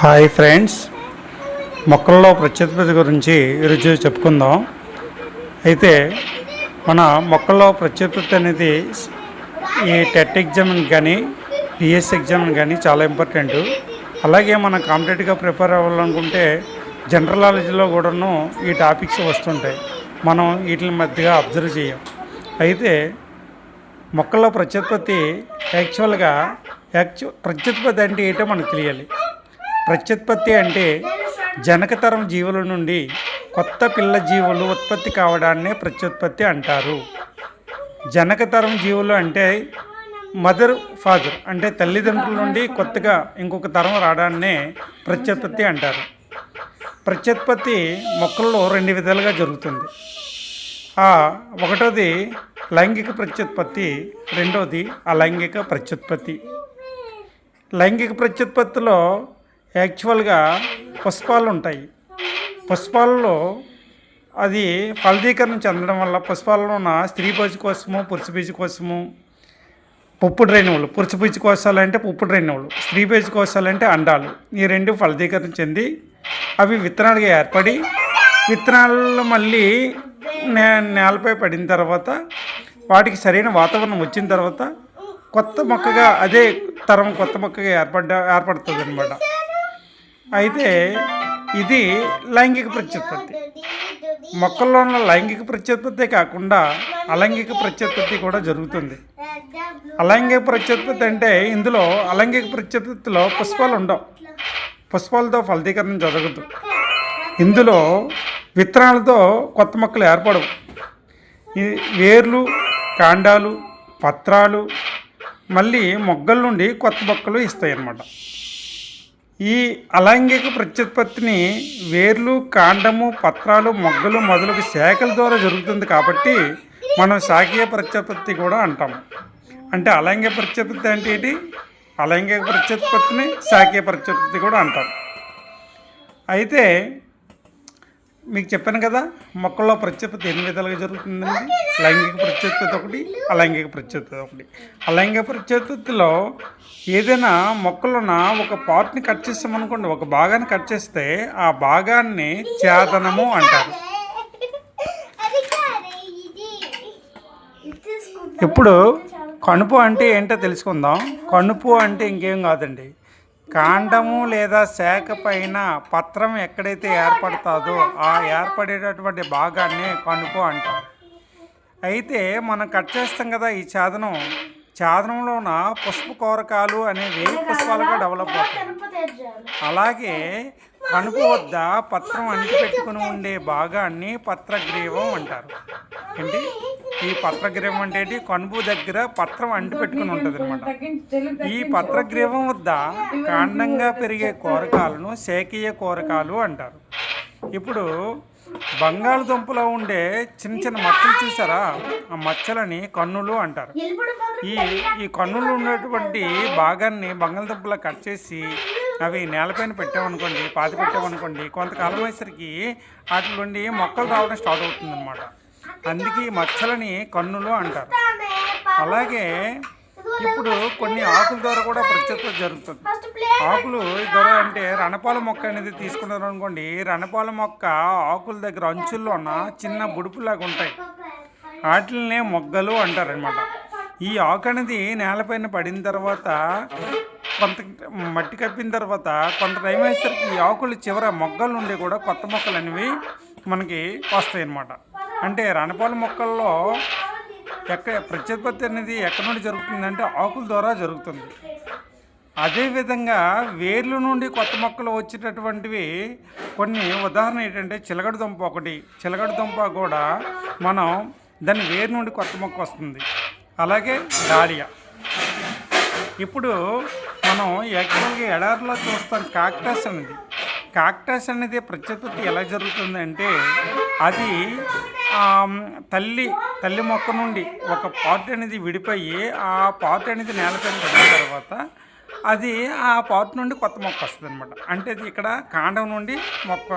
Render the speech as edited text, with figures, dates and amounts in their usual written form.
Hi friends, మొక్కల్లో ప్రత్యుత్పత్తి గురించి ఈరోజు చెప్పుకుందాం. అయితే మన మొక్కల్లో ప్రత్యుత్పత్తి అనేది ఈ టెట్ ఎగ్జామ్ని కానీ పిఎస్ ఎగ్జామ్ని కానీ చాలా ఇంపార్టెంట్. అలాగే మనం కాంపిటేటివ్గా ప్రిపేర్ అవ్వాలనుకుంటే జనరల్ నాలెడ్జ్లో కూడాను ఈ టాపిక్స్ వస్తుంటాయి. మనం వీటిని మధ్యగా అబ్జర్వ్ చేయం. అయితే మొక్కల్లో ప్రత్యుత్పత్తి ప్రత్యుత్పత్తి అంటే ఏంటో మనకు తెలియాలి. ప్రత్యుత్పత్తి అంటే జనకతరం జీవుల నుండి కొత్త పిల్ల జీవులు ఉత్పత్తి కావడాన్నే ప్రత్యుత్పత్తి అంటారు. జనకతరం జీవులు అంటే మదర్ ఫాదర్ అంటే తల్లిదండ్రుల నుండి కొత్తగా ఇంకొక తరం రావడాన్నే ప్రత్యుత్పత్తి అంటారు. ప్రత్యుత్పత్తి మొక్కల్లో 2 విధాలుగా జరుగుతుంది. ఒకటోది లైంగిక ప్రత్యుత్పత్తి, రెండోది అలైంగిక ప్రత్యుత్పత్తి. లైంగిక ప్రత్యుత్పత్తిలో యాక్చువల్గా పుష్పాలు ఉంటాయి. పుష్పాలలో అది ఫలదీకరణ చెందడం వల్ల పుష్పాలలో ఉన్న స్త్రీ బీజ కోసము పురుష బీజ కోసము పుప్పుడు రేణువులు, పురుష బీజ కోశాలు అంటే పుప్పుడు రేణువులు, స్త్రీ బీజ కోశాలు అంటే అండాలు, ఈ రెండు ఫలదీకరణ చెంది అవి విత్తనాలుగా ఏర్పడి విత్తనాలు మళ్ళీ నేలపై పడిన తర్వాత వాటికి సరైన వాతావరణం వచ్చిన తర్వాత కొత్త మొక్కగా అదే తరం కొత్త మొక్కగా ఏర్పడుతుంది అన్నమాట. అయితే ఇది లైంగిక ప్రత్యుత్పత్తి. మొక్కల్లో ఉన్న లైంగిక ప్రత్యుత్పత్తి కాకుండా అలైంగిక ప్రత్యుత్పత్తి కూడా జరుగుతుంది. అలైంగిక ప్రత్యుత్పత్తి అంటే ఇందులో అలైంగిక ప్రత్యుత్పత్తిలో పుష్పాలు ఉండవు, పుష్పాలతో ఫలదీకరణ జరగదు. ఇందులో విత్తనాలతో కొత్త మొక్కలు ఏర్పడవు. వేర్లు, కాండాలు, పత్రాలు మళ్ళీ మొగ్గల నుండి కొత్త మొక్కలు ఇస్తాయి అన్నమాట. ఈ అలైంగిక ప్రత్యుత్పత్తిని వేర్లు, కాండము, పత్రాలు, మొగ్గలు మొదలగు శాఖల ద్వారా జరుగుతుంది కాబట్టి మనం శాఖీయ ప్రత్యుత్పత్తి కూడా అంటాము. అంటే అలైంగిక ప్రత్యుత్పత్తి అంటే ఏంటి? అలైంగిక ప్రత్యుత్పత్తిని శాఖీయ ప్రత్యుత్పత్తి కూడా అంటాం. అయితే మీకు చెప్పాను కదా, మొక్కల్లో ప్రత్యుత్పత్తి 8 విధాలుగా జరుగుతుందండి. లైంగిక ప్రత్యుత్పత్తి ఒకటి, అలైంగిక ప్రత్యుత్పత్తి ఒకటి. అలైంగిక ప్రత్యుత్పత్తిలో ఏదైనా మొక్కలున్న ఒక పార్ట్ని కట్ చేస్తామనుకోండి, ఒక భాగాన్ని కట్ చేస్తే ఆ భాగాన్ని ఛేదనము అంటారు. ఇప్పుడు కణుపు అంటే ఏంటో తెలుసుకుందాం. కణుపు అంటే ఇంకేం కాదండి, కాండము లేదా శాఖ పైన పత్రం ఎక్కడైతే ఏర్పడుతుందో ఆ ఏర్పడేటటువంటి భాగాన్ని కణుపు అంటాం. అయితే మనం కట్ చేస్తాం కదా, ఈ ఛాదనంలోన పుష్పకోరకాలు అనేవి పుష్పాలుగా డెవలప్ అవుతాయి. అలాగే కణుపు వద్ద పత్రం అంటి పెట్టుకుని ఉండే భాగాన్ని పత్రగ్రీవం అంటారు. ఏంటి ఈ పత్రగ్రీవం అంటే? కణుపు దగ్గర పత్రం అంటి పెట్టుకుని ఉంటుంది అనమాట. ఈ పత్రగ్రీవం వద్ద కాండంగా పెరిగే కోరకాలను శాఖీయ కోరకాలు అంటారు. ఇప్పుడు బంగాళదుంపలో ఉండే చిన్న చిన్న మచ్చలు చూసారా, ఆ మచ్చలని కన్నులు అంటారు. ఈ కన్నులు ఉన్నటువంటి భాగాన్ని బంగాళదుంపలో కట్ చేసి అవి నేలపైన పెట్టామనుకోండి, పాతి పెట్టామనుకోండి, కొంతకాలం అయ్యేసరికి వాటి నుండి మొక్కలు రావడం స్టార్ట్ అవుతుందన్నమాట. అందుకే ఈ మచ్చలని కన్నులు అంటారు. అలాగే ఇప్పుడు కొన్ని ఆకుల ద్వారా కూడా ప్రత్యుత్పత్తి జరుగుతుంది. ఆకులు ద్వారా అంటే రణపాల మొక్క అనేది తీసుకున్నారు అనుకోండి, రణపాల మొక్క ఆకుల దగ్గర అంచుల్లో ఉన్న చిన్న బుడుపులాగా ఉంటాయి, వాటిల్నే మొగ్గలు అంటారనమాట. ఈ ఆకు అనేది నేలపైన పడిన తర్వాత కొంత మట్టి కప్పిన తర్వాత కొంత టైం అయ్యేసరికి ఈ ఆకులు చివర మొగ్గల నుండి కూడా కొత్త మొక్కలు అనేవి మనకి వస్తాయి అన్నమాట. అంటే రణపాల మొక్కల్లో ప్రత్యుత్పత్తి అనేది ఎక్కడి నుండి జరుగుతుందంటే ఆకుల ద్వారా జరుగుతుంది. అదేవిధంగా వేర్ల నుండి కొత్త మొక్కలు వచ్చేటటువంటివి కొన్ని ఉదాహరణ ఏంటంటే చిలకడ దుంప ఒకటి. చిలకడ దుంప కూడా మనం దాని వేరు నుండి కొత్త మొక్క వస్తుంది. అలాగే డాలియా. ఇప్పుడు మనం యాక్చువల్గా ఎడారిలో చూస్తాం కాక్టస్ అనేది ప్రత్యుత్పత్తి ఎలా జరుగుతుందంటే అది తల్లి మొక్క నుండి ఒక పార్ట్ అనేది విడిపోయి ఆ పార్ట్ అనేది నేలపైన పడిన తర్వాత అది ఆ పార్ట్ నుండి కొత్త మొక్క వస్తుంది అనమాట. అంటే అది ఇక్కడ కాండం నుండి మొక్క